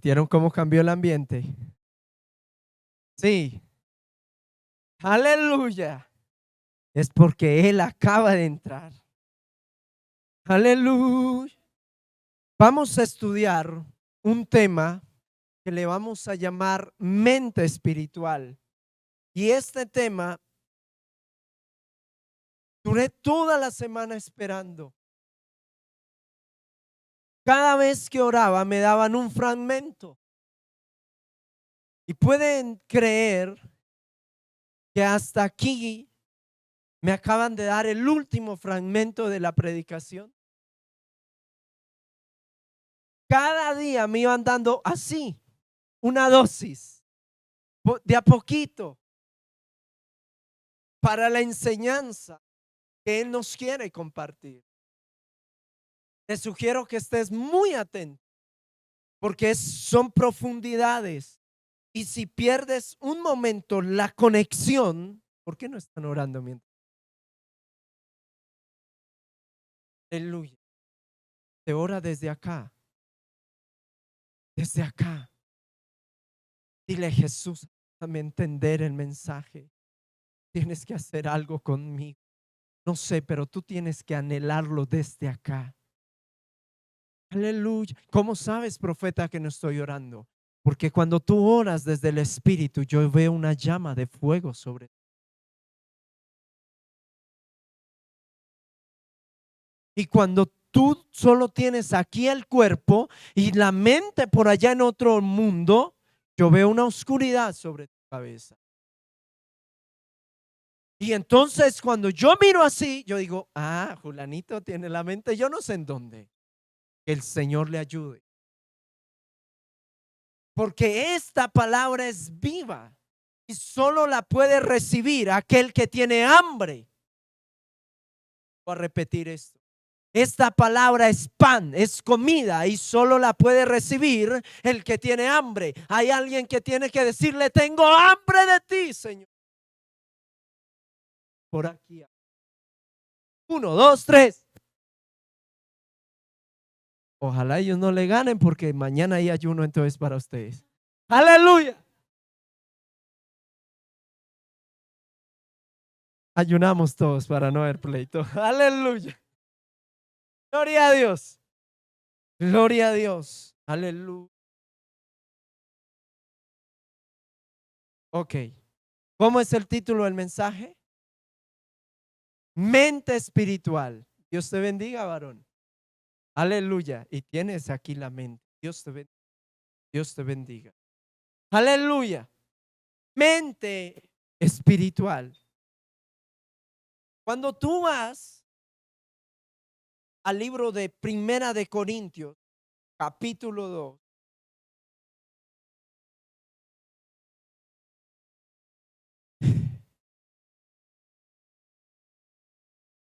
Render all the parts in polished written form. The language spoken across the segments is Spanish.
¿Sintieron cómo cambió el ambiente? Sí. Aleluya. Es porque Él acaba de entrar. Aleluya. Vamos a estudiar un tema que le vamos a llamar mente espiritual. Y este tema duré toda la semana esperando. Cada vez que oraba me daban un fragmento. Y pueden creer que hasta aquí me acaban de dar el último fragmento de la predicación. Cada día me iban dando así, una dosis, de a poquito, para la enseñanza que Él nos quiere compartir. Te sugiero que estés muy atento, porque son profundidades. Y si pierdes un momento la conexión, ¿por qué no están orando mientras? Aleluya. Te ora desde acá. Desde acá. Dile, Jesús, déjame entender el mensaje. Tienes que hacer algo conmigo. No sé, pero tú tienes que anhelarlo desde acá. Aleluya. ¿Cómo sabes, profeta, que no estoy orando? Porque cuando tú oras desde el Espíritu, yo veo una llama de fuego sobre ti. Y cuando tú solo tienes aquí el cuerpo y la mente por allá en otro mundo, yo veo una oscuridad sobre tu cabeza. Y entonces cuando yo miro así, yo digo, Julanito tiene la mente, yo no sé en dónde. Que el Señor le ayude. Porque esta palabra es viva y solo la puede recibir aquel que tiene hambre. Voy a repetir esto. Esta palabra es pan, es comida y solo la puede recibir el que tiene hambre. Hay alguien que tiene que decirle, tengo hambre de ti, Señor. Por aquí. 1, 2, 3. Ojalá ellos no le ganen porque mañana hay ayuno entonces para ustedes. Aleluya. Ayunamos todos para no haber pleito. Aleluya. Gloria a Dios. Gloria a Dios. Aleluya. Ok. ¿Cómo es el título del mensaje? Mente espiritual. Dios te bendiga, varón. Aleluya. Y tienes aquí la mente. Dios te bendiga. Dios te bendiga. Aleluya. Mente espiritual. Cuando tú vas al libro de Primera de Corintios, capítulo 2.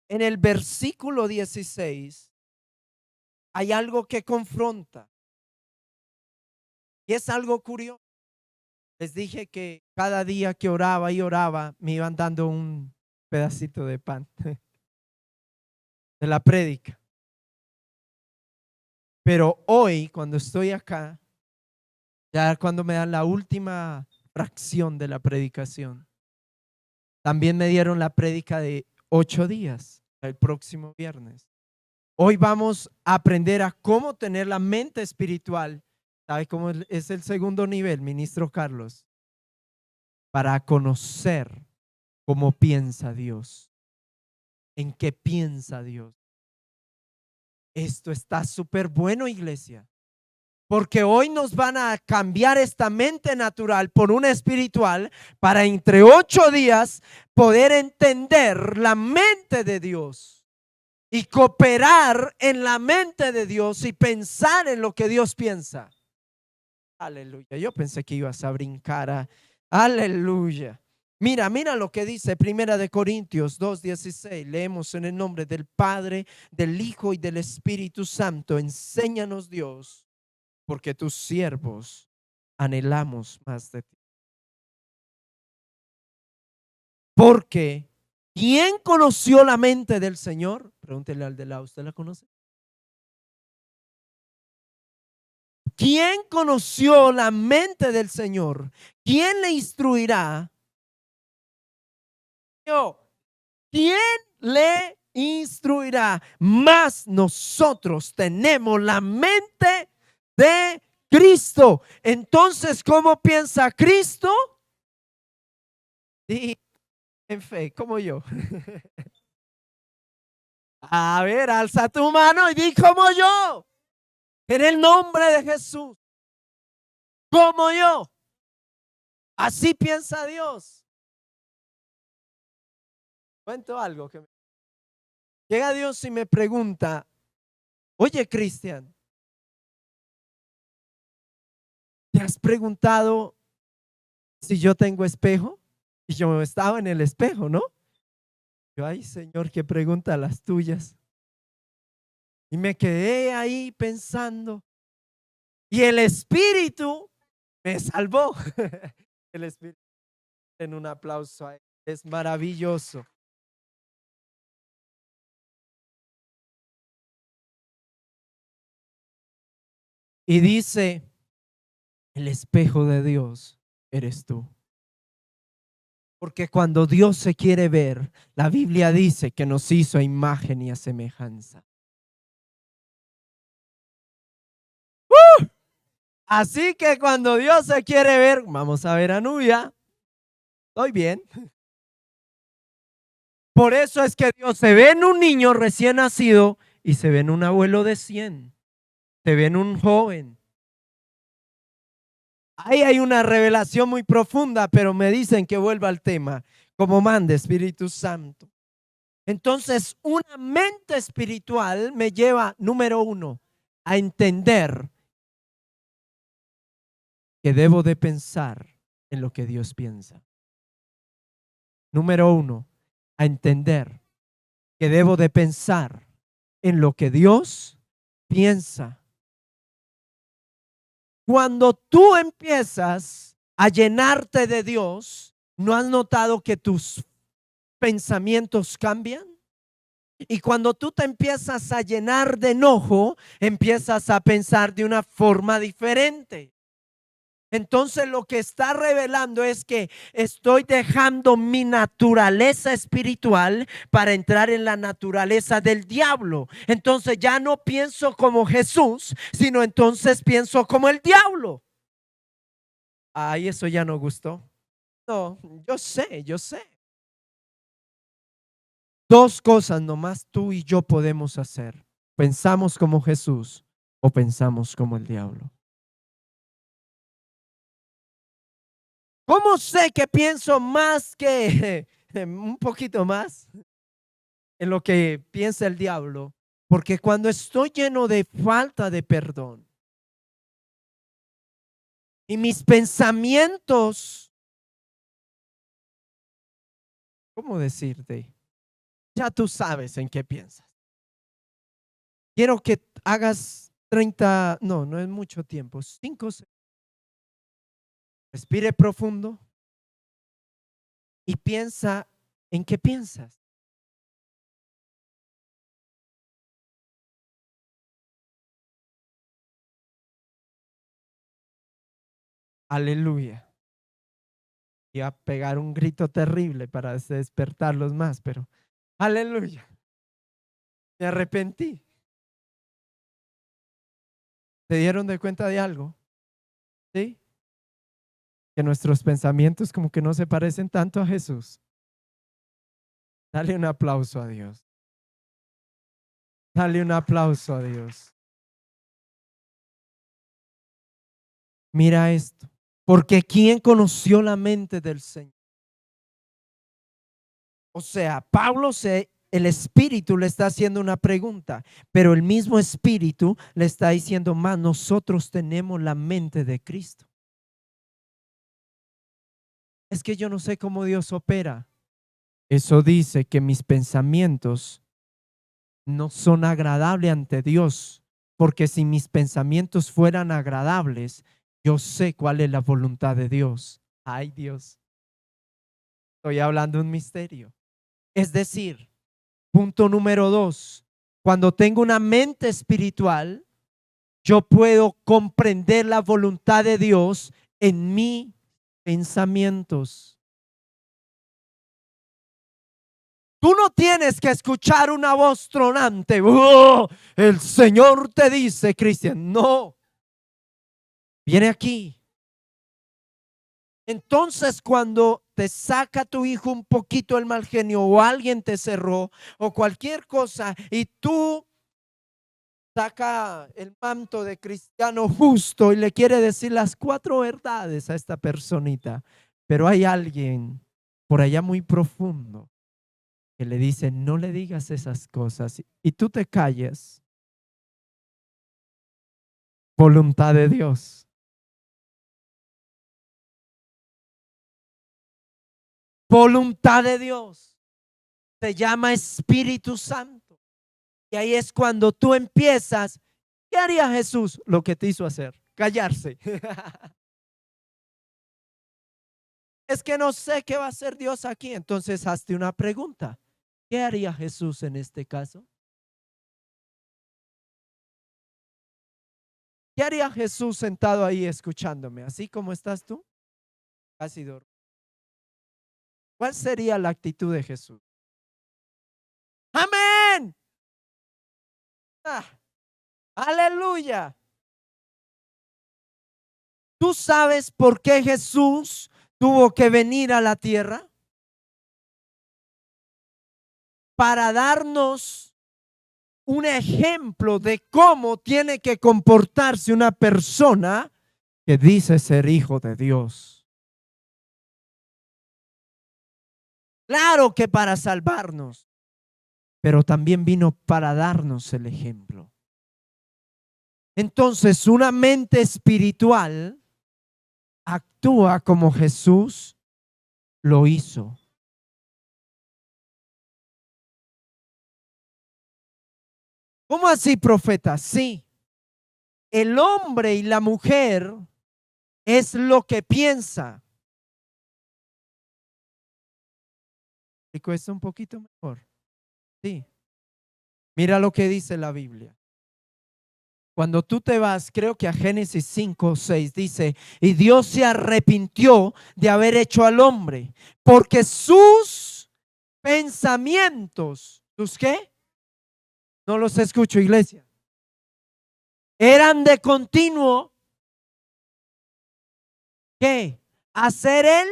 En el versículo 16 hay algo que confronta. Y es algo curioso. Les dije que cada día que oraba y oraba me iban dando un pedacito de pan de la prédica. Pero hoy, cuando estoy acá, ya cuando me dan la última fracción de la predicación, también me dieron la prédica de 8 días, el próximo viernes. Hoy vamos a aprender a cómo tener la mente espiritual. ¿Sabe cómo es el segundo nivel, ministro Carlos? Para conocer cómo piensa Dios, en qué piensa Dios. Esto está súper bueno, iglesia, porque hoy nos van a cambiar esta mente natural por una espiritual para entre 8 días poder entender la mente de Dios y cooperar en la mente de Dios y pensar en lo que Dios piensa. Aleluya. Yo pensé que ibas a brincar. Aleluya. Mira lo que dice Primera de Corintios 2:16. Leemos en el nombre del Padre, del Hijo y del Espíritu Santo. Enséñanos, Dios, porque tus siervos anhelamos más de ti. Porque ¿quién conoció la mente del Señor? Pregúntele al de lado, ¿usted la conoce? ¿Quién conoció la mente del Señor? ¿Quién le instruirá? ¿Quién le instruirá? Mas nosotros tenemos la mente de Cristo. Entonces, ¿cómo piensa Cristo? Sí, en fe, como yo. A ver, alza tu mano y di como yo. En el nombre de Jesús. Como yo. Así piensa Dios. Cuento algo que llega Dios y me pregunta, oye, Cristian, ¿te has preguntado si yo tengo espejo? Y yo estaba en el espejo, ¿no? Yo, ay, Señor, qué pregunta las tuyas. Y me quedé ahí pensando. Y el Espíritu me salvó. El Espíritu, en un aplauso a él. Es maravilloso. Y dice, el espejo de Dios eres tú. Porque cuando Dios se quiere ver, la Biblia dice que nos hizo a imagen y a semejanza. Así que cuando Dios se quiere ver, vamos a ver a Nubia. Estoy bien. Por eso es que Dios se ve en un niño recién nacido y se ve en un abuelo de 100. Se ve en un joven. Ahí hay una revelación muy profunda, pero me dicen que vuelva al tema, como mande Espíritu Santo. Entonces, una mente espiritual me lleva, número uno, a entender que debo de pensar en lo que Dios piensa. Número uno, a entender que debo de pensar en lo que Dios piensa. Cuando tú empiezas a llenarte de Dios, ¿no has notado que tus pensamientos cambian? Y cuando tú te empiezas a llenar de enojo, empiezas a pensar de una forma diferente. Entonces lo que está revelando es que estoy dejando mi naturaleza espiritual para entrar en la naturaleza del diablo. Entonces ya no pienso como Jesús, sino entonces pienso como el diablo. Ay, eso ya no gustó. No, yo sé. Dos cosas nomás tú y yo podemos hacer. Pensamos como Jesús o pensamos como el diablo. ¿Cómo sé que pienso más que un poquito más en lo que piensa el diablo? Porque cuando estoy lleno de falta de perdón y mis pensamientos, ¿cómo decirte? Ya tú sabes en qué piensas. Quiero que hagas 30, no, no es mucho tiempo, 5 segundos. Respire profundo y piensa en qué piensas. Aleluya. Y a pegar un grito terrible para despertarlos más, pero aleluya. Me arrepentí. ¿Se dieron de cuenta de algo? ¿Sí? Que nuestros pensamientos como que no se parecen tanto a Jesús. Dale un aplauso a Dios. Dale un aplauso a Dios. Mira esto. Porque ¿quién conoció la mente del Señor? O sea, el Espíritu le está haciendo una pregunta, pero el mismo Espíritu le está diciendo más, nosotros tenemos la mente de Cristo. Es que yo no sé cómo Dios opera. Eso dice que mis pensamientos no son agradables ante Dios, porque si mis pensamientos fueran agradables, yo sé cuál es la voluntad de Dios. Ay, Dios, estoy hablando un misterio. Es decir, punto número 2, cuando tengo una mente espiritual, yo puedo comprender la voluntad de Dios en mis pensamientos. Tú no tienes que escuchar una voz tronante. "Oh, el Señor te dice, Cristian". No, viene aquí. Entonces, cuando te saca tu hijo un poquito el mal genio, o alguien te cerró, o cualquier cosa, y tú saca el manto de cristiano justo y le quiere decir las 4 verdades a esta personita, pero hay alguien por allá muy profundo que le dice: no le digas esas cosas, y tú te calles. Voluntad de Dios. Voluntad de Dios. Se llama Espíritu Santo. Y ahí es cuando tú empiezas. ¿Qué haría Jesús? Lo que te hizo hacer, callarse. Es que no sé qué va a hacer Dios aquí. Entonces hazte una pregunta. ¿Qué haría Jesús en este caso? ¿Qué haría Jesús sentado ahí escuchándome? Así como estás tú, casi dormido. ¿Cuál sería la actitud de Jesús? Amén. Ah, aleluya. ¿Tú sabes por qué Jesús tuvo que venir a la tierra? Para darnos un ejemplo de cómo tiene que comportarse una persona que dice ser hijo de Dios. Claro que para salvarnos, pero también vino para darnos el ejemplo. Entonces, una mente espiritual actúa como Jesús lo hizo. ¿Cómo así, profeta? Sí, el hombre y la mujer es lo que piensa. ¿Y cuesta un poquito mejor? Sí. Mira lo que dice la Biblia. Cuando tú te vas, creo que a Génesis 5 o 6 dice: y Dios se arrepintió de haber hecho al hombre, porque sus pensamientos, ¿sus qué? No los escucho, iglesia. Eran de continuo, ¿qué? Hacer el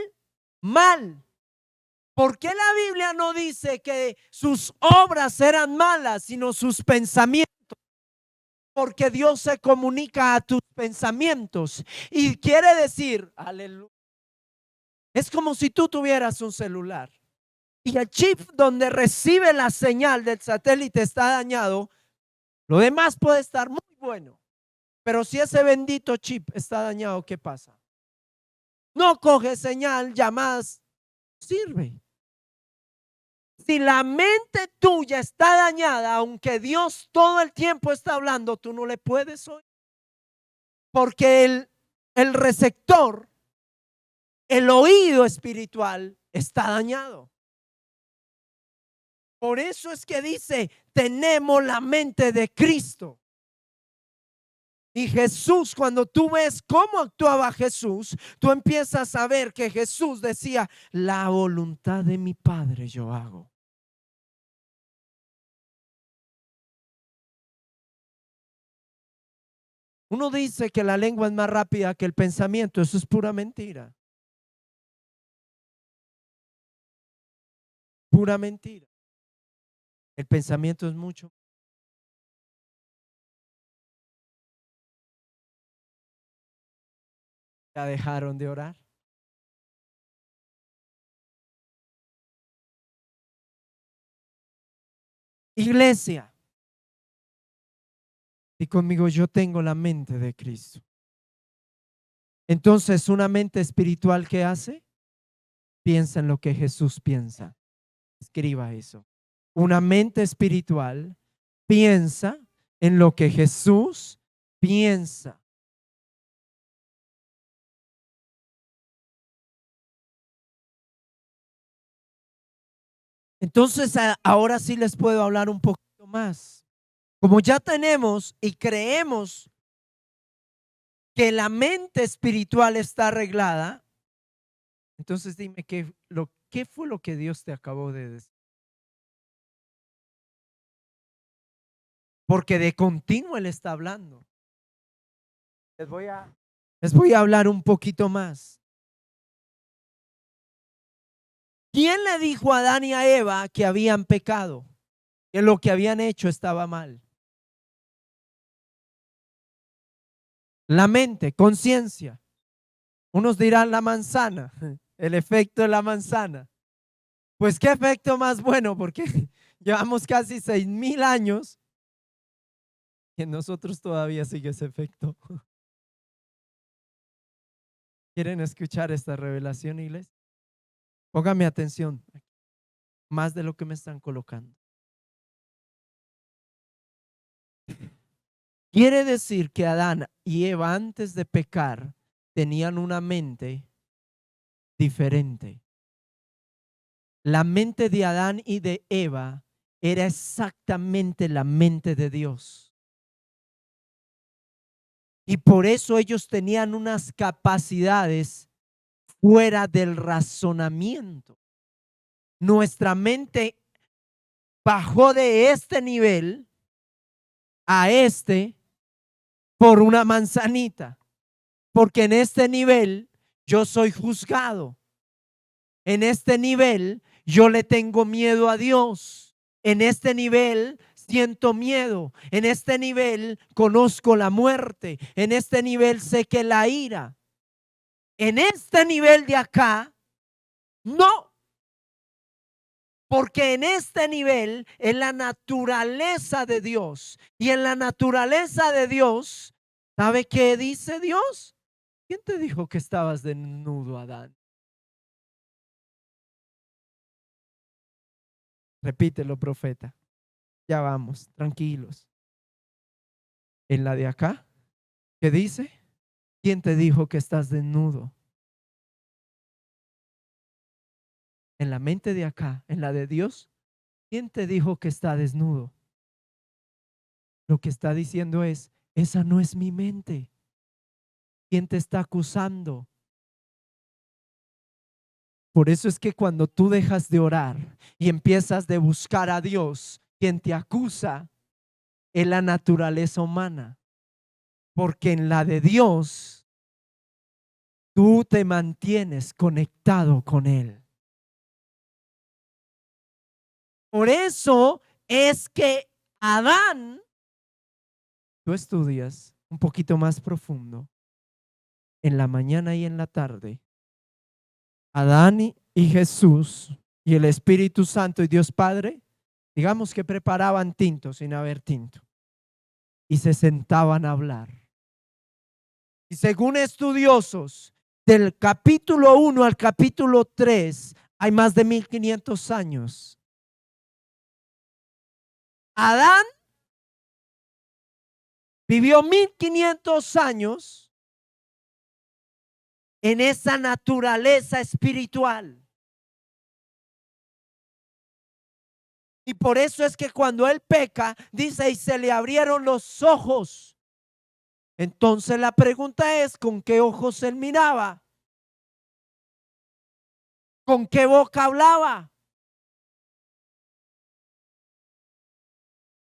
mal. ¿Por qué la Biblia no dice que sus obras eran malas, sino sus pensamientos? Porque Dios se comunica a tus pensamientos y quiere decir, aleluya, es como si tú tuvieras un celular y el chip donde recibe la señal del satélite está dañado. Lo demás puede estar muy bueno, pero si ese bendito chip está dañado, ¿qué pasa? No coge señal, llamadas, sirve. Si la mente tuya está dañada, aunque Dios todo el tiempo está hablando, tú no le puedes oír. Porque el receptor, el oído espiritual está dañado. Por eso es que dice, tenemos la mente de Cristo. Y Jesús, cuando tú ves cómo actuaba Jesús, tú empiezas a ver que Jesús decía: la voluntad de mi Padre yo hago. Uno dice que la lengua es más rápida que el pensamiento. Eso es pura mentira. Pura mentira. El pensamiento es mucho. Ya dejaron de orar. Iglesia, y conmigo, yo tengo la mente de Cristo. Entonces, una mente espiritual, ¿qué hace? Piensa en lo que Jesús piensa. Escriba eso. Una mente espiritual piensa en lo que Jesús piensa. Entonces, ahora sí les puedo hablar un poquito más. Como ya tenemos y creemos que la mente espiritual está arreglada, entonces dime qué fue lo que Dios te acabó de decir. Porque de continuo Él está hablando. Les voy a hablar un poquito más. ¿Quién le dijo a Adán y a Eva que habían pecado? Que lo que habían hecho estaba mal. La mente, conciencia. Unos dirán la manzana, el efecto de la manzana. Pues qué efecto más bueno, porque llevamos casi 6,000 años y en nosotros todavía sigue ese efecto. ¿Quieren escuchar esta revelación, iglesia? Póngame atención, más de lo que me están colocando. Quiere decir que Adán y Eva antes de pecar tenían una mente diferente. La mente de Adán y de Eva era exactamente la mente de Dios. Y por eso ellos tenían unas capacidades fuera del razonamiento. Nuestra mente bajó de este nivel a este por una manzanita, porque en este nivel yo soy juzgado. En este nivel yo le tengo miedo a Dios. En este nivel siento miedo. En este nivel conozco la muerte. En este nivel sé que la ira. En este nivel de acá, no. Porque en este nivel es la naturaleza de Dios. Y en la naturaleza de Dios, ¿sabe qué dice Dios? ¿Quién te dijo que estabas desnudo, Adán? Repítelo, profeta. Ya vamos, tranquilos. En la de acá, ¿qué dice? ¿Quién te dijo que estás desnudo? En la mente de acá, en la de Dios, ¿quién te dijo que está desnudo? Lo que está diciendo es, esa no es mi mente. ¿Quién te está acusando? Por eso es que cuando tú dejas de orar y empiezas de buscar a Dios, quien te acusa es la naturaleza humana. Porque en la de Dios, tú te mantienes conectado con Él. Por eso es que Adán, tú estudias un poquito más profundo, en la mañana y en la tarde, Adán y Jesús y el Espíritu Santo y Dios Padre, digamos que preparaban tinto sin haber tinto y se sentaban a hablar. Y según estudiosos, del capítulo 1 al capítulo 3 hay más de 1500 años. Adán vivió 1500 años en esa naturaleza espiritual. Y por eso es que cuando él peca, dice, y se le abrieron los ojos. Entonces la pregunta es, ¿con qué ojos él miraba? ¿Con qué boca hablaba?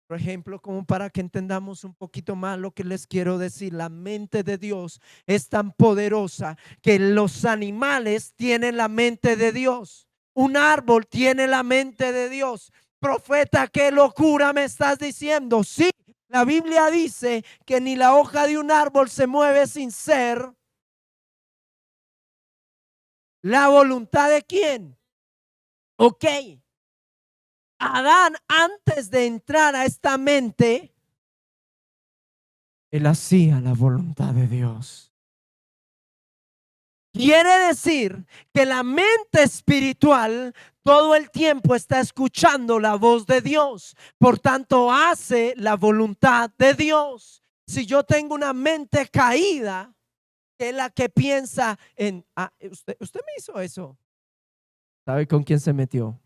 Por ejemplo, como para que entendamos un poquito más lo que les quiero decir, la mente de Dios es tan poderosa que los animales tienen la mente de Dios. Un árbol tiene la mente de Dios. Profeta, qué locura me estás diciendo. Sí, la Biblia dice que ni la hoja de un árbol se mueve sin ser la voluntad de quién. Ok. Adán, antes de entrar a esta mente, él hacía la voluntad de Dios. Quiere decir que la mente espiritual todo el tiempo está escuchando la voz de Dios. Por tanto, hace la voluntad de Dios. Si yo tengo una mente caída, que es la que piensa en, usted me hizo eso. ¿Sabe con quién se metió?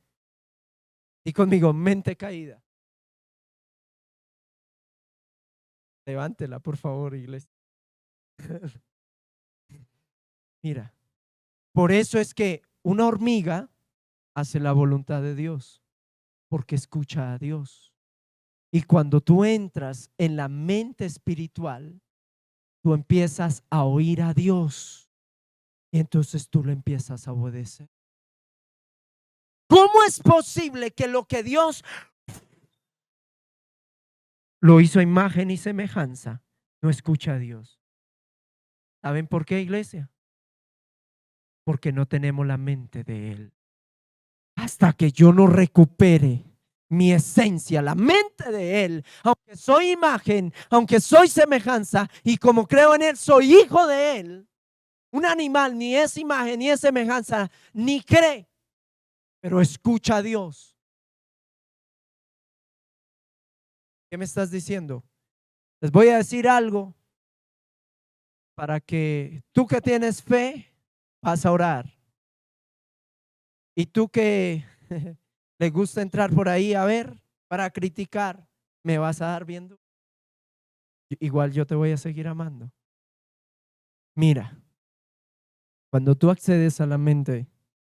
Y conmigo, mente caída. Levántela, por favor, iglesia. Mira, por eso es que una hormiga hace la voluntad de Dios, porque escucha a Dios. Y cuando tú entras en la mente espiritual, tú empiezas a oír a Dios y entonces tú lo empiezas a obedecer. ¿Cómo es posible que lo que Dios lo hizo a imagen y semejanza no escucha a Dios? ¿Saben por qué, iglesia? Porque no tenemos la mente de Él. Hasta que yo no recupere mi esencia, la mente de Él, aunque soy imagen, aunque soy semejanza, y como creo en Él, soy hijo de Él. Un animal ni es imagen, ni es semejanza, ni cree, pero escucha a Dios. ¿Qué me estás diciendo? Les voy a decir algo para que tú que tienes fe, vas a orar. Y tú que le gusta entrar por ahí a ver, para criticar, me vas a dar viendo. Igual yo te voy a seguir amando. Mira, cuando tú accedes a la mente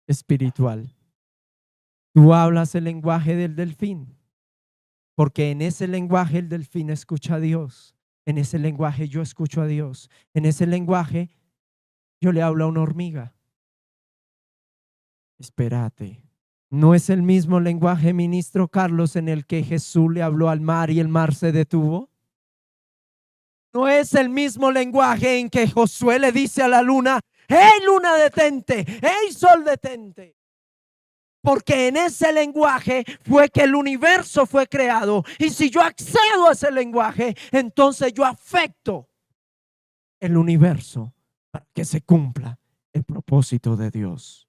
espiritual, tú hablas el lenguaje del delfín, porque en ese lenguaje el delfín escucha a Dios. En ese lenguaje yo escucho a Dios. En ese lenguaje yo le hablo a una hormiga. Espérate. ¿No es el mismo lenguaje, ministro Carlos, en el que Jesús le habló al mar y el mar se detuvo? ¿No es el mismo lenguaje en que Josué le dice a la luna: hey luna, detente, hey sol, detente? Porque en ese lenguaje fue que el universo fue creado. Y si yo accedo a ese lenguaje, entonces yo afecto el universo para que se cumpla el propósito de Dios.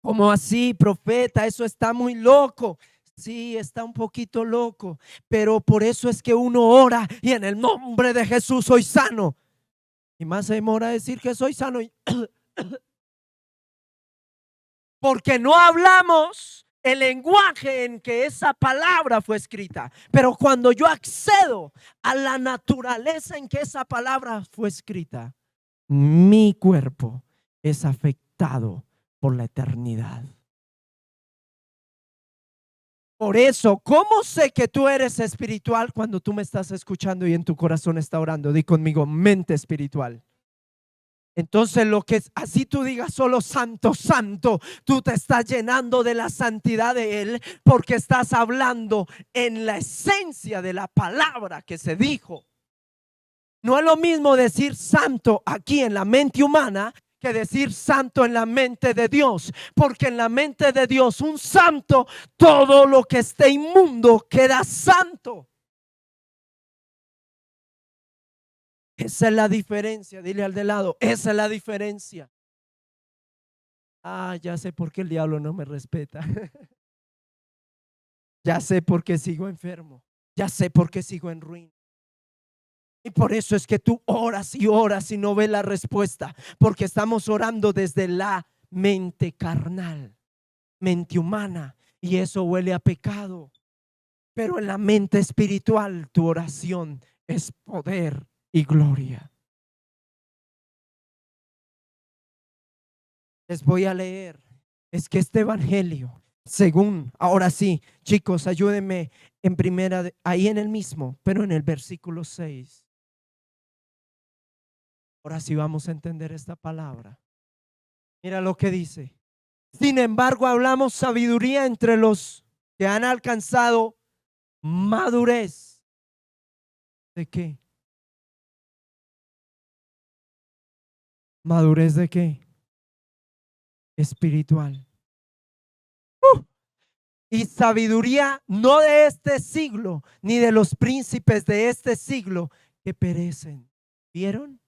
¿Cómo así, profeta? Eso está muy loco. Sí, está un poquito loco, pero por eso es que uno ora y en el nombre de Jesús soy sano. Y más se demora decir que soy sano. Porque no hablamos el lenguaje en que esa palabra fue escrita. Pero cuando yo accedo a la naturaleza en que esa palabra fue escrita, mi cuerpo es afectado por la eternidad. Por eso, ¿cómo sé que tú eres espiritual cuando tú me estás escuchando y en tu corazón está orando? Di conmigo, mente espiritual. Entonces lo que así tú digas solo santo, santo, tú te estás llenando de la santidad de Él porque estás hablando en la esencia de la palabra que se dijo. No es lo mismo decir santo aquí en la mente humana que decir santo en la mente de Dios, porque en la mente de Dios un santo, todo lo que esté inmundo queda santo. Esa es la diferencia. Dile al de lado, esa es la diferencia. Ah, ya sé por qué el diablo no me respeta. Ya sé por qué sigo enfermo. Ya sé por qué sigo en ruina. Y por eso es que tú oras y oras y no ves la respuesta, porque estamos orando desde la mente carnal, mente humana, y eso huele a pecado. Pero en la mente espiritual tu oración es poder y gloria. Les voy a leer. Es que este evangelio, según, ahora sí, chicos, ayúdenme en primera, ahí en el mismo, pero en el versículo 6. Ahora sí vamos a entender esta palabra. Mira lo que dice. Sin embargo, hablamos sabiduría entre los que han alcanzado madurez. ¿De qué? ¿Madurez de qué? Espiritual. Y sabiduría no de este siglo, ni de los príncipes de este siglo que perecen. ¿Vieron?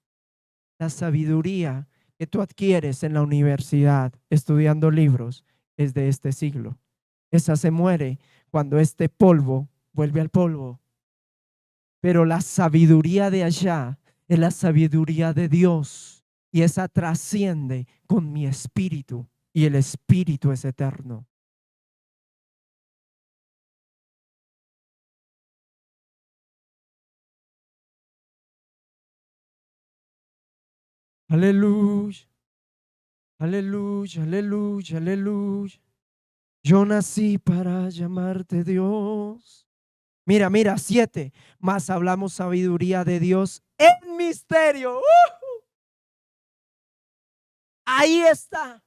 La sabiduría que tú adquieres en la universidad estudiando libros es de este siglo. Esa se muere cuando este polvo vuelve al polvo. Pero la sabiduría de allá es la sabiduría de Dios y esa trasciende con mi espíritu y el espíritu es eterno. Aleluya, aleluya, aleluya, aleluya. Yo nací para llamarte Dios. Mira, mira, 7. Más hablamos sabiduría de Dios en misterio. Ahí está.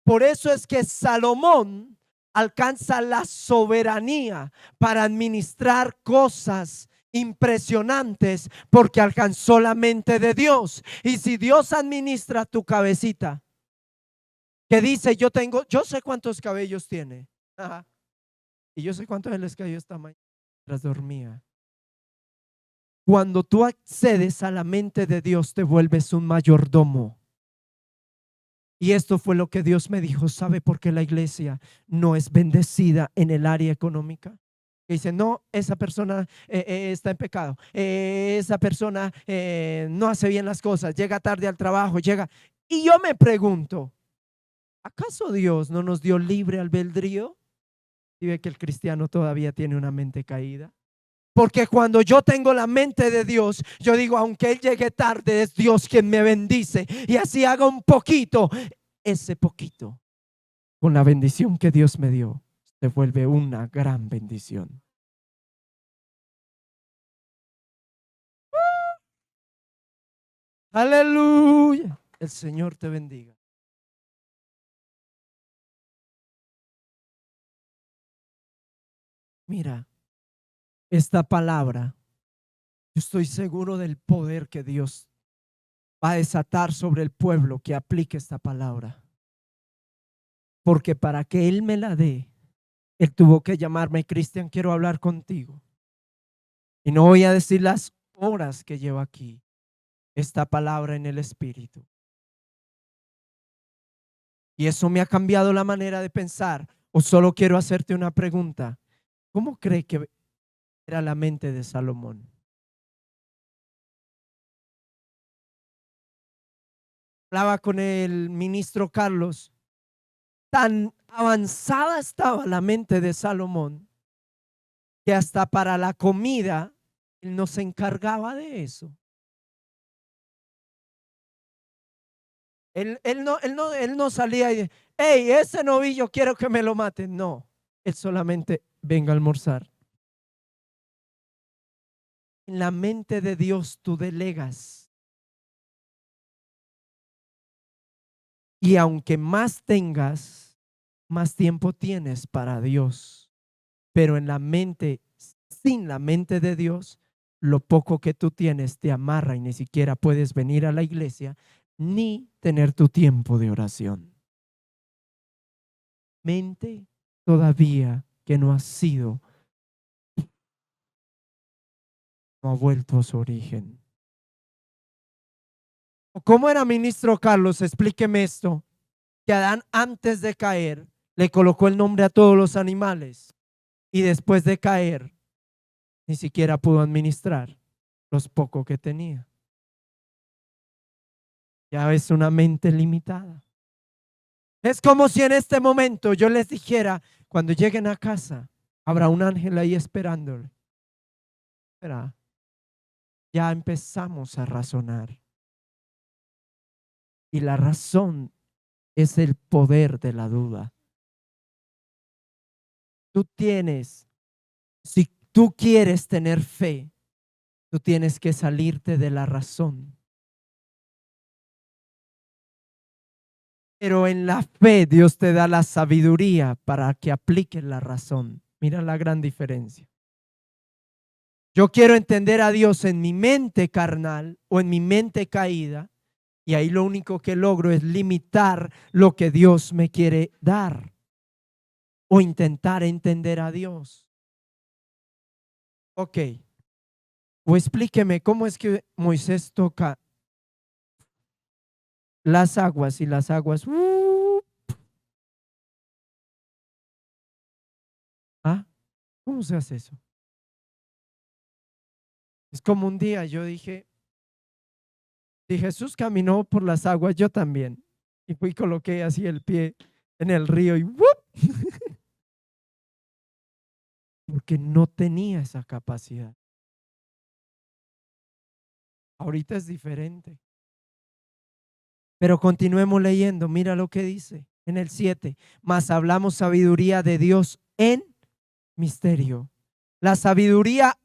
Por eso es que Salomón alcanza la soberanía para administrar cosas impresionantes porque alcanzó la mente de Dios. Y si Dios administra tu cabecita, que dice, yo sé cuántos cabellos tiene. Ajá. Y yo sé cuánto les cayó esta mañana mientras dormía. Cuando tú accedes a la mente de Dios, te vuelves un mayordomo. Y esto fue lo que Dios me dijo. ¿Sabe por qué la iglesia no es bendecida en el área económica? Que dice, no, esa persona está en pecado. Esa persona no hace bien las cosas. Llega tarde al trabajo, llega. Y yo me pregunto, ¿acaso Dios no nos dio libre albedrío? Y ve que el cristiano todavía tiene una mente caída. Porque cuando yo tengo la mente de Dios, yo digo, aunque Él llegue tarde, es Dios quien me bendice. Y así haga un poquito, ese poquito, con la bendición que Dios me dio, se vuelve una gran bendición. Aleluya. El Señor te bendiga. Mira, esta palabra, yo estoy seguro del poder que Dios va a desatar sobre el pueblo que aplique esta palabra. Porque para que Él me la dé, Él tuvo que llamarme, Cristian, quiero hablar contigo. Y no voy a decir las horas que llevo aquí, esta palabra en el Espíritu. Y eso me ha cambiado la manera de pensar. O solo quiero hacerte una pregunta. ¿Cómo cree que era la mente de Salomón? Hablaba con el ministro Carlos. Tan avanzada estaba la mente de Salomón que hasta para la comida él no se encargaba de eso. Él no salía y, hey, ese novillo quiero que me lo maten. No, él solamente venga a almorzar. En la mente de Dios tú delegas. Y aunque más tengas, más tiempo tienes para Dios. Pero en la mente, sin la mente de Dios, lo poco que tú tienes te amarra y ni siquiera puedes venir a la iglesia ni tener tu tiempo de oración. Mente todavía que no ha sido, no ha vuelto a su origen. ¿Cómo era ministro Carlos? Explíqueme esto. Que Adán antes de caer le colocó el nombre a todos los animales y después de caer ni siquiera pudo administrar los pocos que tenía. Ya es una mente limitada. Es como si en este momento yo les dijera, cuando lleguen a casa, habrá un ángel ahí esperándole. Espera, ya empezamos a razonar. Y la razón es el poder de la duda. Tú tienes, si tú quieres tener fe, tú tienes que salirte de la razón. Pero en la fe Dios te da la sabiduría para que apliques la razón. Mira la gran diferencia. Yo quiero entender a Dios en mi mente carnal o en mi mente caída, y ahí lo único que logro es limitar lo que Dios me quiere dar o intentar entender a Dios. Ok, o explíqueme cómo es que Moisés toca las aguas y las aguas. ¿Ah? ¿Cómo se hace eso? Es como un día yo dije, si Jesús caminó por las aguas, yo también. Y fui y coloqué así el pie en el río y ¡wup! Porque no tenía esa capacidad. Ahorita es diferente. Pero continuemos leyendo. Mira lo que dice en el 7. Mas hablamos sabiduría de Dios en misterio. La sabiduría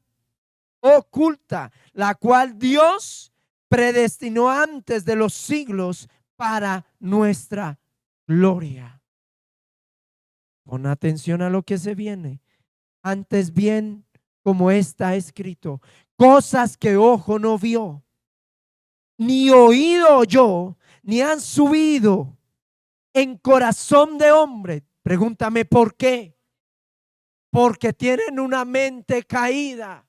oculta, la cual Dios predestinó antes de los siglos para nuestra gloria. Pon atención a lo que se viene. Antes bien, como está escrito, cosas que ojo no vio, ni oído oyó, ni han subido en corazón de hombre. Pregúntame por qué. Porque tienen una mente caída.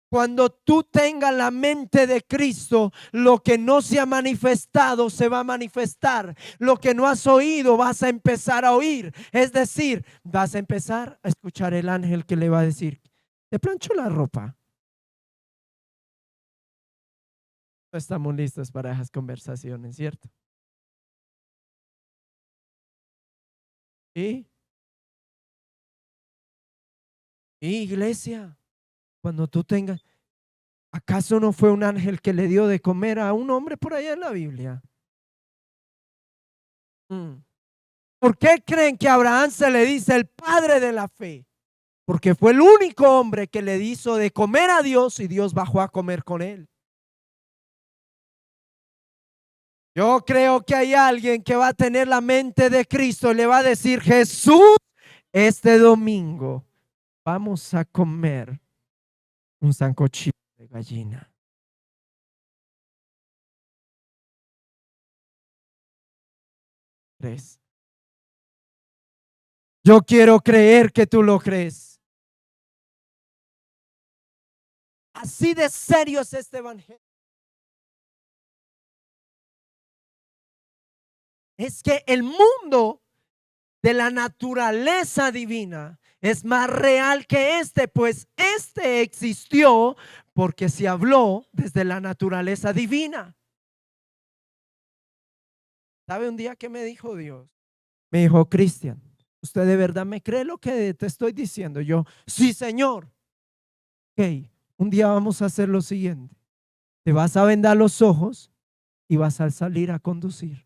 Cuando tú tengas la mente de Cristo, lo que no se ha manifestado se va a manifestar. Lo que no has oído vas a empezar a oír. Es decir, vas a empezar a escuchar el ángel que le va a decir: te plancho la ropa. No estamos listos para esas conversaciones, ¿cierto? Y iglesia, cuando tú tengas, ¿acaso no fue un ángel que le dio de comer a un hombre por allá en la Biblia? ¿Por qué creen que a Abraham se le dice el padre de la fe? Porque fue el único hombre que le hizo de comer a Dios y Dios bajó a comer con él. Yo creo que hay alguien que va a tener la mente de Cristo y le va a decir: Jesús, este domingo vamos a comer un sancochito de gallina. 3. Yo quiero creer que tú lo crees. Así de serio es este evangelio. Es que el mundo de la naturaleza divina es más real que este, pues este existió porque se habló desde la naturaleza divina. ¿Sabe un día qué me dijo Dios? Me dijo: Cristian, ¿usted de verdad me cree lo que te estoy diciendo? Yo: sí, Señor. Ok, un día vamos a hacer lo siguiente. Te vas a vendar los ojos y vas a salir a conducir.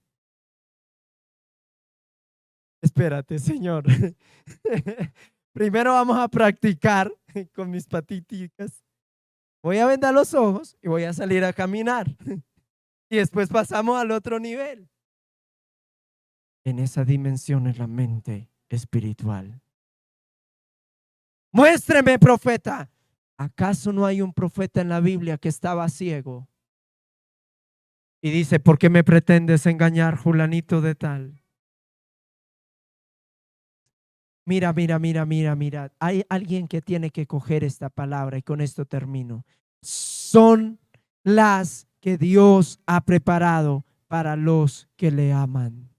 Espérate, Señor. Primero vamos a practicar con mis patiticas. Voy a vendar los ojos y voy a salir a caminar. Y después pasamos al otro nivel. En esa dimensión es la mente espiritual. Muéstreme, profeta. ¿Acaso no hay un profeta en la Biblia que estaba ciego? Y dice: ¿por qué me pretendes engañar, fulanito de tal? Mira, mira, mira, mira, mira. Hay alguien que tiene que coger esta palabra y con esto termino. Son las que Dios ha preparado para los que le aman.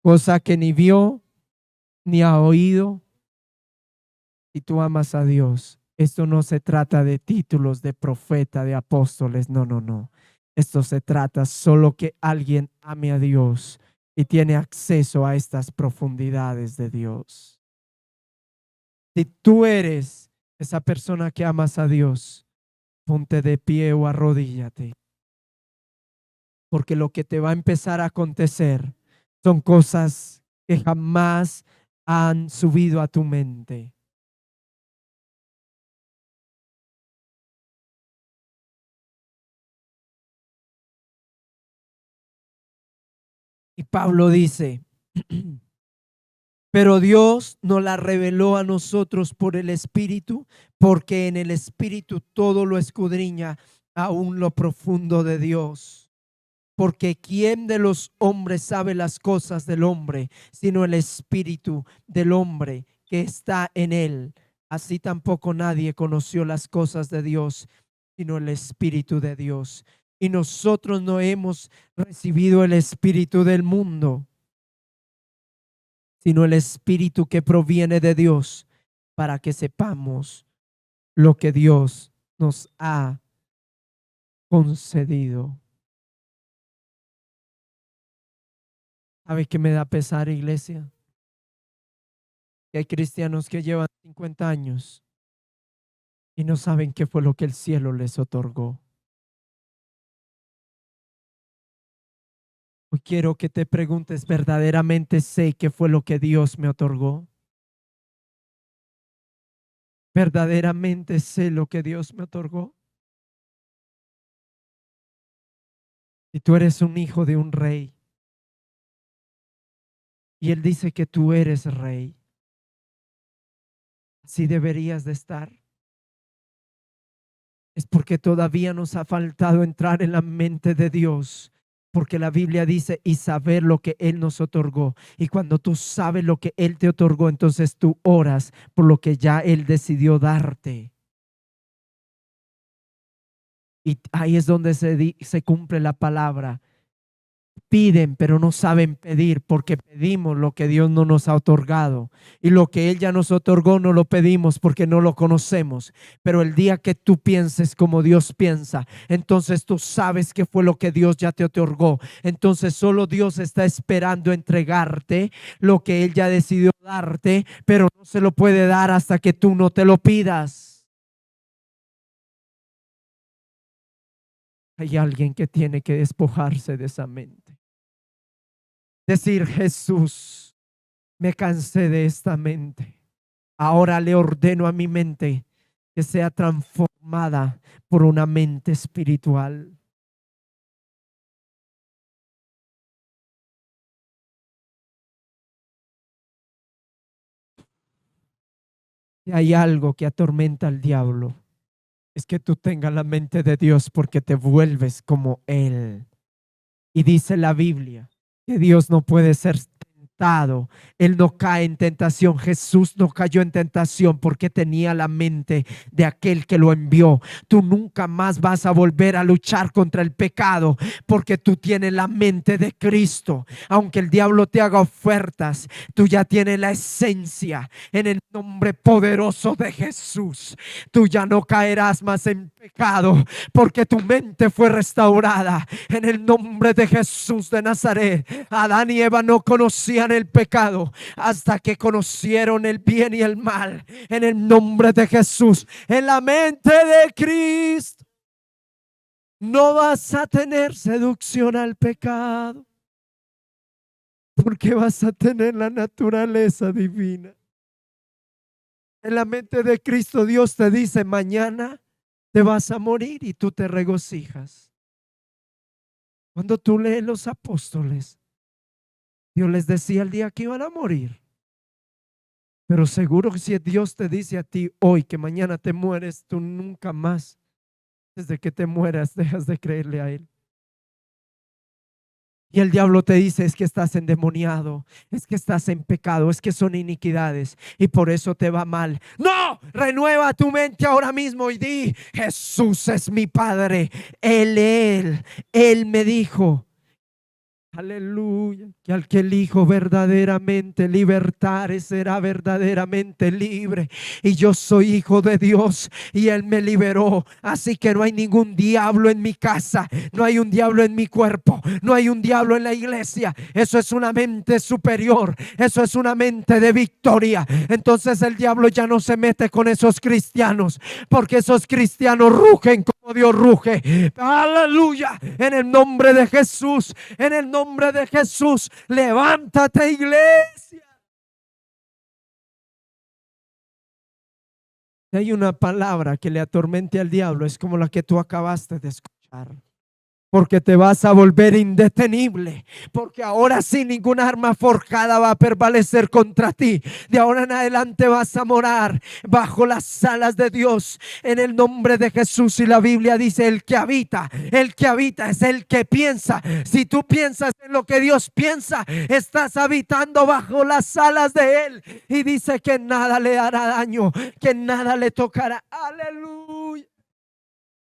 Cosa que ni vio ni ha oído. Si tú amas a Dios, esto no se trata de títulos de profeta, de apóstoles. No, no, no. Esto se trata solo que alguien ame a Dios y tiene acceso a estas profundidades de Dios. Si tú eres esa persona que amas a Dios, ponte de pie o arrodíllate. Porque lo que te va a empezar a acontecer son cosas que jamás han subido a tu mente. Y Pablo dice: pero Dios nos la reveló a nosotros por el Espíritu, porque en el Espíritu todo lo escudriña, aún lo profundo de Dios. Porque ¿quién de los hombres sabe las cosas del hombre, sino el Espíritu del hombre que está en él? Así tampoco nadie conoció las cosas de Dios, sino el Espíritu de Dios. Y nosotros no hemos recibido el espíritu del mundo, sino el espíritu que proviene de Dios, para que sepamos lo que Dios nos ha concedido. ¿Sabe qué me da pesar, iglesia? Que hay cristianos que llevan 50 años y no saben qué fue lo que el cielo les otorgó. Hoy quiero que te preguntes, ¿verdaderamente sé qué fue lo que Dios me otorgó? ¿Verdaderamente sé lo que Dios me otorgó? Si tú eres un hijo de un rey y Él dice que tú eres rey, así deberías de estar. Es porque todavía nos ha faltado entrar en la mente de Dios. Porque la Biblia dice y saber lo que Él nos otorgó. Y cuando tú sabes lo que Él te otorgó, entonces tú oras por lo que ya Él decidió darte. Y ahí es donde se cumple la palabra. Piden, pero no saben pedir porque pedimos lo que Dios no nos ha otorgado. Y lo que Él ya nos otorgó no lo pedimos porque no lo conocemos. Pero el día que tú pienses como Dios piensa, entonces tú sabes que fue lo que Dios ya te otorgó. Entonces solo Dios está esperando entregarte lo que Él ya decidió darte, pero no se lo puede dar hasta que tú no te lo pidas. Hay alguien que tiene que despojarse de esa mente. Decir, Jesús, me cansé de esta mente. Ahora le ordeno a mi mente que sea transformada por una mente espiritual. Si hay algo que atormenta al diablo, es que tú tengas la mente de Dios porque te vuelves como Él. Y dice la Biblia que Dios no puede ser tentado. Él no cae en tentación. Jesús no cayó en tentación porque tenía la mente de aquel que lo envió. Tú nunca más vas a volver a luchar contra el pecado porque tú tienes la mente de Cristo. Aunque el diablo te haga ofertas, tú ya tienes la esencia. En el nombre poderoso de Jesús, tú ya no caerás más en pecado porque tu mente fue restaurada. En el nombre de Jesús de Nazaret, Adán y Eva no conocían el pecado hasta que conocieron el bien y el mal. En el nombre de Jesús, en la mente de Cristo, no vas a tener seducción al pecado, porque vas a tener la naturaleza divina. En la mente de Cristo, Dios te dice: mañana te vas a morir, y tú te regocijas. Cuando tú lees los apóstoles, Dios les decía el día que iban a morir. Pero seguro que si Dios te dice a ti hoy que mañana te mueres, tú nunca más, desde que te mueras, dejas de creerle a Él. Y el diablo te dice: es que estás endemoniado, es que estás en pecado, es que son iniquidades y por eso te va mal. No, renueva tu mente ahora mismo y di: Jesús es mi Padre. Él me dijo, aleluya, que al que el Hijo verdaderamente libertare será verdaderamente libre. Y yo soy hijo de Dios y Él me liberó. Así que no hay ningún diablo en mi casa, no hay un diablo en mi cuerpo, no hay un diablo en la iglesia. Eso es una mente superior, eso es una mente de victoria. Entonces el diablo ya no se mete con esos cristianos, porque esos cristianos rugen como Dios ruge. Aleluya, en el nombre de Jesús, en el nombre de Jesús, levántate, iglesia. Si hay una palabra que le atormente al diablo, es como la que tú acabaste de escuchar. Porque te vas a volver indetenible, porque ahora sí ninguna arma forjada va a prevalecer contra ti. De ahora en adelante vas a morar bajo las alas de Dios en el nombre de Jesús. Y la Biblia dice: el que habita es el que piensa. Si tú piensas en lo que Dios piensa, estás habitando bajo las alas de Él. Y dice que nada le hará daño, que nada le tocará. Aleluya.